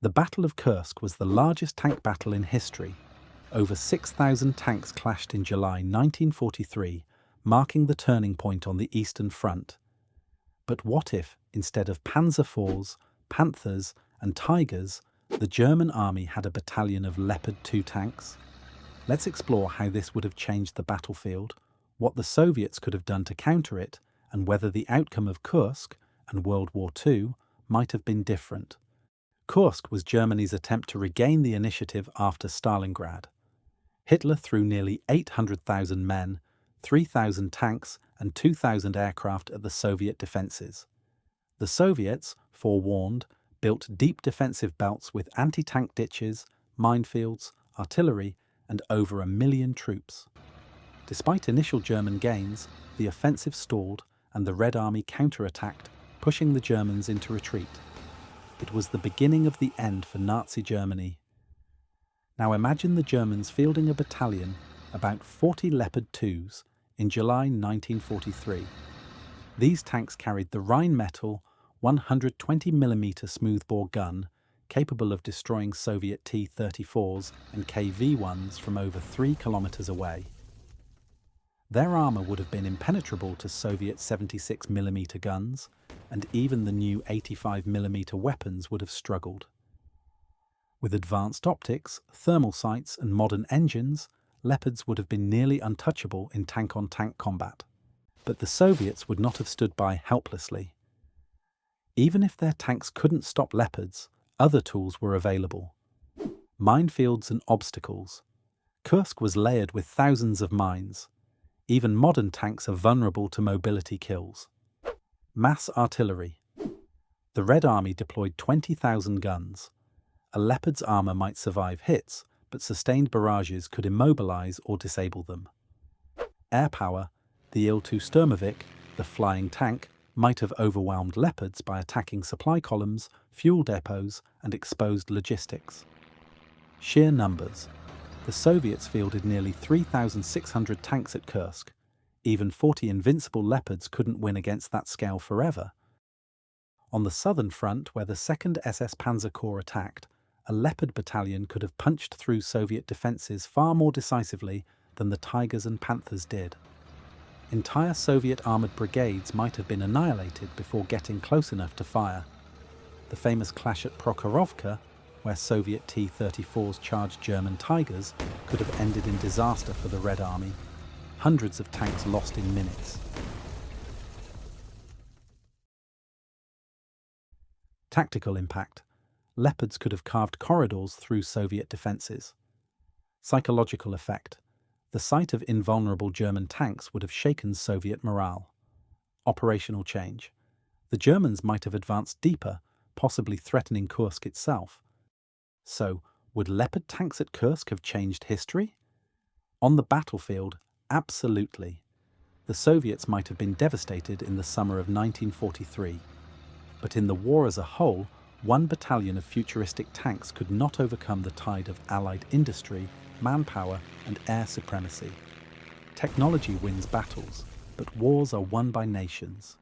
The Battle of Kursk was the largest tank battle in history. Over 6,000 tanks clashed in July 1943, marking the turning point on the Eastern Front. But what if, instead of Panzer IVs, Panthers and Tigers, the German army had a battalion of Leopard 2 tanks? Let's explore how this would have changed the battlefield, what the Soviets could have done to counter it, and whether the outcome of Kursk and World War II might have been different. Kursk was Germany's attempt to regain the initiative after Stalingrad. Hitler threw nearly 800,000 men, 3,000 tanks and 2,000 aircraft at the Soviet defences. The Soviets, forewarned, built deep defensive belts with anti-tank ditches, minefields, artillery and over 1 million troops. Despite initial German gains, the offensive stalled and the Red Army counterattacked, pushing the Germans into retreat. It was the beginning of the end for Nazi Germany. Now imagine the Germans fielding a battalion, about 40 Leopard 2's, in July 1943. These tanks carried the Rheinmetall 120mm smoothbore gun, capable of destroying Soviet T-34s and KV-1s from over 3 kilometers away. Their armour would have been impenetrable to Soviet 76mm guns, and even the new 85mm weapons would have struggled. With advanced optics, thermal sights and modern engines, Leopards would have been nearly untouchable in tank-on-tank combat. But the Soviets would not have stood by helplessly. Even if their tanks couldn't stop Leopards, other tools were available. Minefields and obstacles. Kursk was layered with thousands of mines. Even modern tanks are vulnerable to mobility kills. Mass artillery. The Red Army deployed 20,000 guns. A Leopard's armour might survive hits, but sustained barrages could immobilise or disable them. Air power. The Il-2 Sturmovik, the flying tank, might have overwhelmed Leopards by attacking supply columns, fuel depots and exposed logistics. Sheer numbers. The Soviets fielded nearly 3,600 tanks at Kursk. Even 40 invincible Leopards couldn't win against that scale forever. On the southern front, where the 2nd SS Panzer Corps attacked, a Leopard battalion could have punched through Soviet defences far more decisively than the Tigers and Panthers did. Entire Soviet armoured brigades might have been annihilated before getting close enough to fire. The famous clash at Prokhorovka, where Soviet T-34s charged German Tigers, could have ended in disaster for the Red Army. Hundreds of tanks lost in minutes. Tactical impact. Leopards could have carved corridors through Soviet defences. Psychological effect. The sight of invulnerable German tanks would have shaken Soviet morale. Operational change. The Germans might have advanced deeper, possibly threatening Kursk itself. So, would Leopard tanks at Kursk have changed history? On the battlefield, absolutely. The Soviets might have been devastated in the summer of 1943. But in the war as a whole, one battalion of futuristic tanks could not overcome the tide of Allied industry, manpower and air supremacy. Technology wins battles, but wars are won by nations.